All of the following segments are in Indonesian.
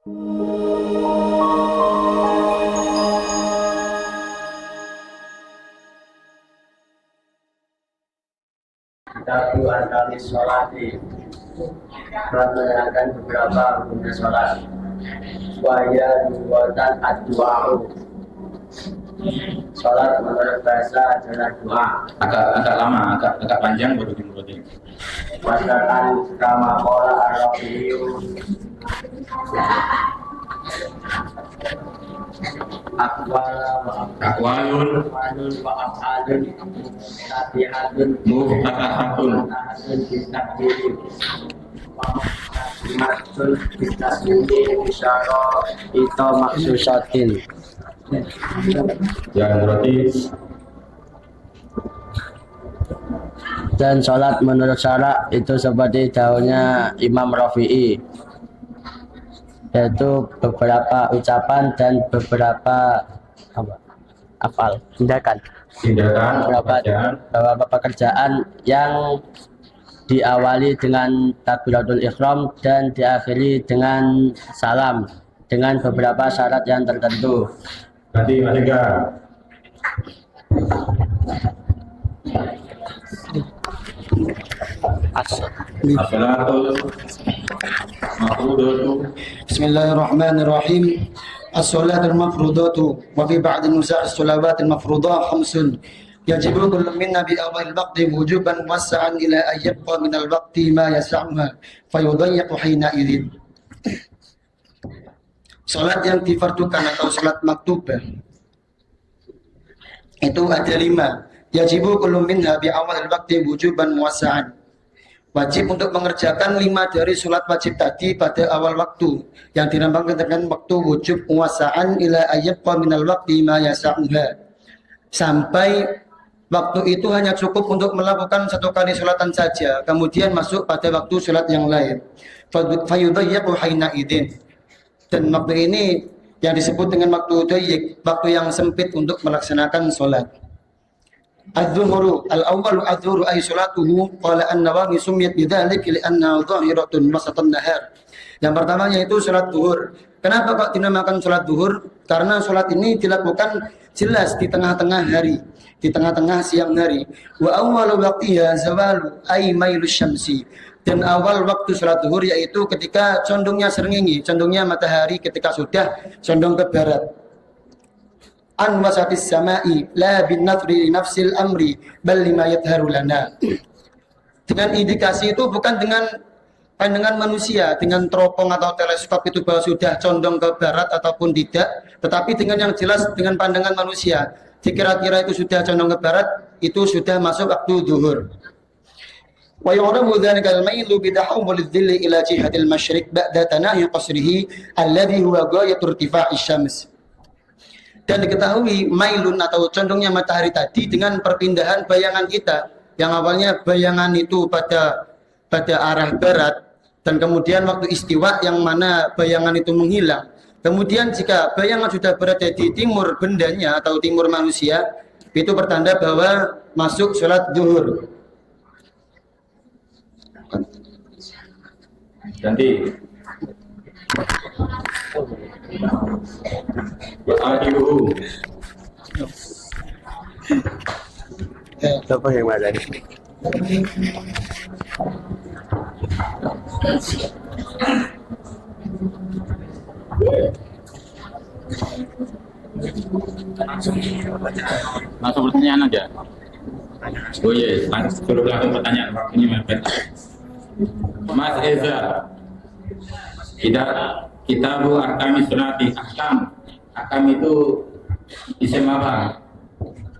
Kita arkan sholat menerangkan beberapa rukun sholat. Waya duwatan ad-du'a'u. Sholat menurut bahasa adalah doa. Agak lama, agak panjang baru dimulai. Masakan kama qala ar-rafiyu Akwalun wa af'alun tabi'atun muftatahatun maksud bitasmini isyara itu maksusatin. yang berarti Dan sholat menurut syarak itu seperti daunnya Imam Rafi'i, yaitu beberapa ucapan dan beberapa afal tindakan, beberapa pekerjaan yang diawali dengan takbiratul ihram dan diakhiri dengan salam dengan beberapa syarat yang tertentu. nanti Mas Ega. As-salatul mafrudatu. Bismillahirrahmanirrahim. As-salatul mafrudatu wa fi ba'd an-nusa' as-salawatil mafrudah khamsun yajibu kullu minna bi awwal waqti wujuban wasa'an ila an yabqa min al-waqti ma yas'uha fayudayyiqu hina idzin. Salat yang difardukan atau salat maktubah itu ada 5. Yajibu kullu minha bi awwal waqti wujuban wasa'an. Wajib untuk mengerjakan 5 dari sholat wajib tadi pada awal waktu yang dilambangkan dengan waktu wujub muwasa'an ila ayyabqa minal waqti ma yasa'uha, sampai waktu itu hanya cukup untuk melakukan 1 kali sholatan saja, kemudian masuk pada waktu sholat yang lain. Fayudayyiqu hina idin, dan waktu ini yang disebut dengan waktu dayyiq, waktu yang sempit untuk melaksanakan sholat. Az-zuhru al-awwalu az-zuhru ay salatuhu qala an-Nawawi sumiyat bidzalik li'annaha dhahiratun wasatan nahar. Yang pertama yaitu salat zuhur. Kenapa kok dinamakan salat zuhur? Karena salat ini dilakukan jelas di tengah-tengah hari, di tengah-tengah siang hari. Wa awwalu waqtiha zawalu ay mailus syamsi. Dan awal waktu salat zuhur yaitu ketika condongnya srengenge, condongnya matahari ketika sudah condong ke barat. An wasatis samai la bin nathri li nafsil amri bal lima yadharu lana. Dengan indikasi itu bukan dengan pandangan manusia, dengan teropong atau teleskop itu bahwa sudah condong ke barat ataupun tidak, tetapi dengan yang jelas dengan pandangan manusia. Dikira-kira itu sudah condong ke barat, itu sudah masuk waktu zuhur. Wa yu'rabu dzalika al-mailu bi tahawwul adh-dhilli ila jihatil masyriq ba'da tanahi qasrihi alladhi huwa ghayatu irtifa'i syams. Dan diketahui mailun atau condongnya matahari tadi dengan perpindahan bayangan kita yang awalnya bayangan itu pada arah barat dan kemudian waktu istiwa yang mana bayangan itu menghilang. Kemudian jika bayangan sudah berada di timur bendanya atau timur manusia, itu pertanda bahwa masuk sholat zuhur. Ganti. Wa'adiluhu. Apa yang mana ini? Langsung pertanyaan aja. Oh iya, suruh langsung pertanyaan. Waktunya mepet. Mas Eza, kita bu ahkami sunati. Ahkam itu isim apa?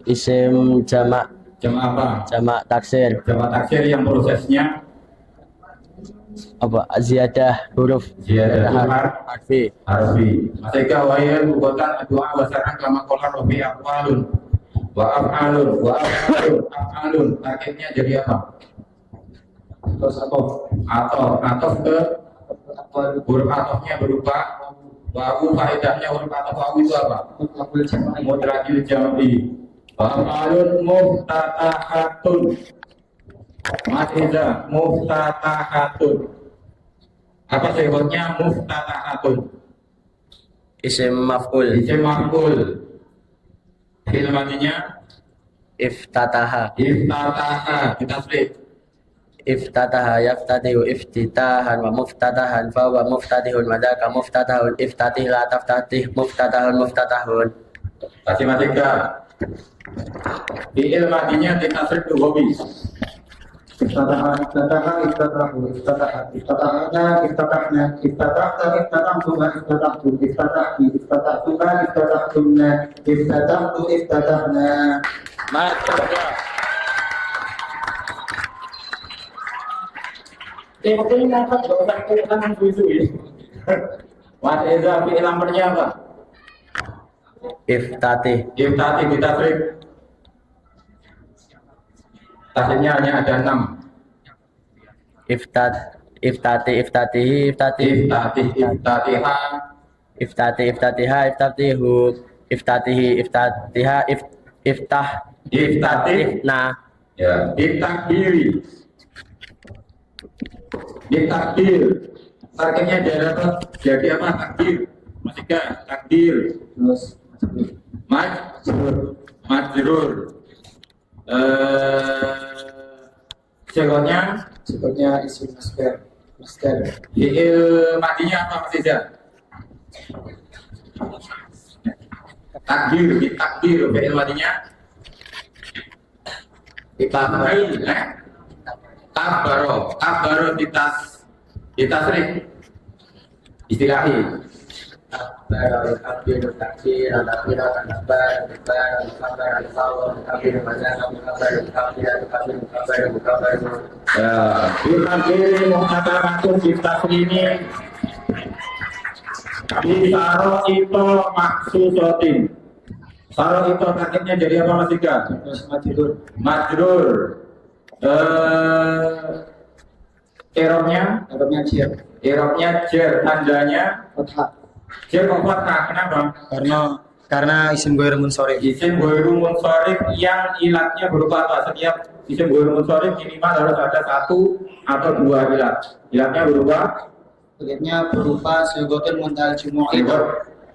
Isim jamak Apa? jamak taksir. Jamak taksir yang prosesnya Apa? Ziyadah huruf. ziyadah Harfi. Mas Eka wahai bukan doa wasaran kama qala rabbi af'alun wa af'alun. Akhirnya jadi apa? Atof ke huruf atofnya berupa wawu, faedahnya huruf atof wawu itu apa? Mudrakil jam'i. Af'alun muftatahatun. Mas Iza, muftatahatun. Apa sebabnya muftatahatun? Isim maf'ul. Isim maf'ul. Fi'il madinya Iftataha. iftataha, ditasrif. Iftataha yaftatihu iftitahan wa muftatahan fa wa muftatihun wa dzaka muftatahun iftatih la taftatih muftatahun muftatahun. Kasih tiga. Fi'il madinya ditasrif lugawi. Iftataha, iftataha, iftatahu, iftataha, iftatahna, iftatahna, iftatahta, iftatahtuha, iftatahtu, iftatahti, iftatahtuha, iftatahtunna, iftatahtu, iftatahna. Mas, Mas Eza, fi'il amrnya apa? Iftatih. Iftatih ditasrif. Tasrifnya hanya ada 6. Iftatihi Iftatih, iftatiha, iftatiha iftatihu iftatihi iftatiha iftah iftatih, nah ya, ditakdiri. Ditakdir. Targetnya jadi apa? Takdir. Masih gak? Takdir. Terus Majrur. Sekolahnya sebutnya isim masdar. fi'il madinya apa Mas Iza? Takdir, ditakdir fi'il madinya ditakdir, kabaro ditasrif istilahi ya ditakdir muhtasaratun ditasrimi disaro itu maksusotin. Saro itu targetnya jadi apa Mas Ika? Terus majrur. Majrur. Irobnya jer, tandanya Fathah. jer fathah. Kenapa? Karena isim ghair munsharif. Isim ghairu munsharif yang ilatnya berupa apa? Setiap isim ghairu munsharif minimal harus ada 1 atau 2 ilat. Ilatnya berupa sighatul muntal jumu'i.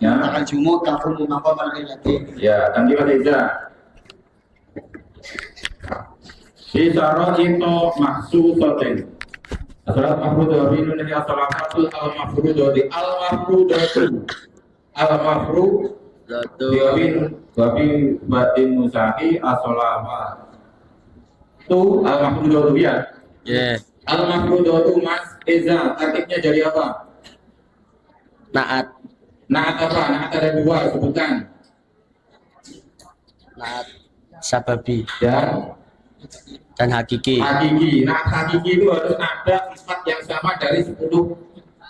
ya. Muntal jumu' taqumu maqamal illati. Ya, ganti Mas Iza. Disaro itu maksusotin. Asalat mafrudah bin nabi as-salamatul al-mafrudah di al-mafrudah bin batin musahi as-salama tu al-mafrudah ya. ya Al-mafrudah tu Mas Eza targetnya jadi apa? naat Naat apa? Naat ada 2 sebutkan. naat sababi Dan hakiki. Nah, hakiki itu harus ada 4 yang sama dari 10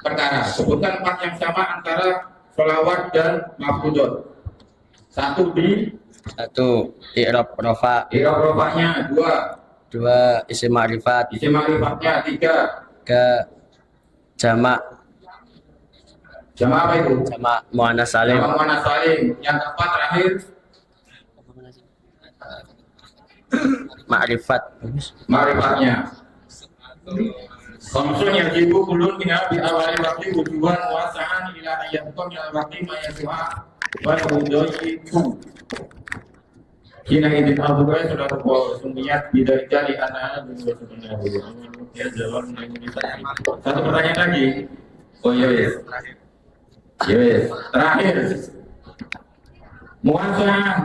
perkara. Sebutkan 4 yang sama antara sholawat dan mafrudot. 1 i'rab rofa, I'rab rofanya 2 isim ma'rifat, isim ma'rifatnya 3 jamak apa itu? muannas salim, Jamak muannas salim. Yang keempat terakhir ma'rifat. ma'rifatnya. Khamsun yajibu kulun minha bi awali waqti wujuban wasa'an ila ayyatum ila waqti ma yasuha wa yudoyiku. Kina idin al-bukhari sudah sumiyat bidarika li anna ya jawab satu pertanyaan lagi. Oh iya yes. Yes. Terakhir. Muasa'an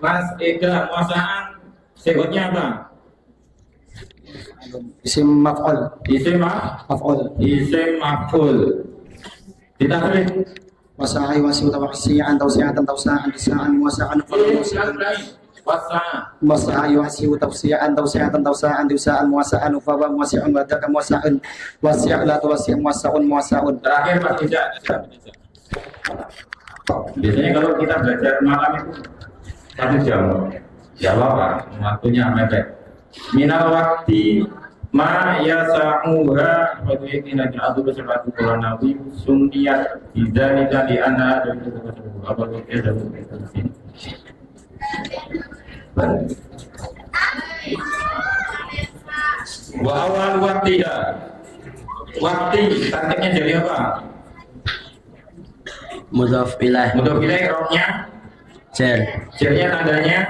Mas Ega, muasa'an sebutnya apa? Isim maf'ul. Isim maf'ul. Ditasrif. Wasa'i wasi'an tawsi'atan tawsa'an disa'an muasa'an muasa'an. Wasa'i tawsi'an tawsi'atan tawsa'an disa'an muasa'an fa muasa'an wa dzaka muasa'an wasi'a la tuwasi' muasa'un. Terakhir Mas Iza. Biasanya kalau kita belajar malam itu 1 jam. Ya apa? Waktunya mepet. Minal waktu ma yasa'uha wa yu'tina ja'adu beserta kulan nabi sunniyat bidzalika di anna dan apa itu wa awal waktu targetnya jadi apa? mudhof ilaih. Mudhof ilaih roknya, Jar. jarnya tandanya.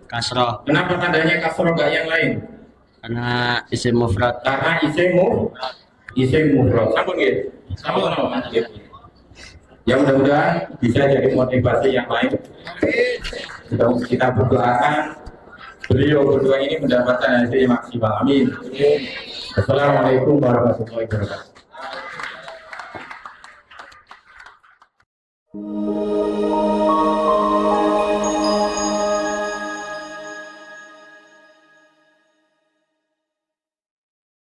Kasroh. Kenapa tandanya kasroh gak yang lain? Karena isim mufrad. Karena isim mufrad. Sama gitu. Sama gitu. Ya mudah-mudahan bisa jadi motivasi yang lain. Kita berdoakan beliau berdua ini mendapatkan hasil yang maksimal. Amin. Assalamualaikum warahmatullahi wabarakatuh.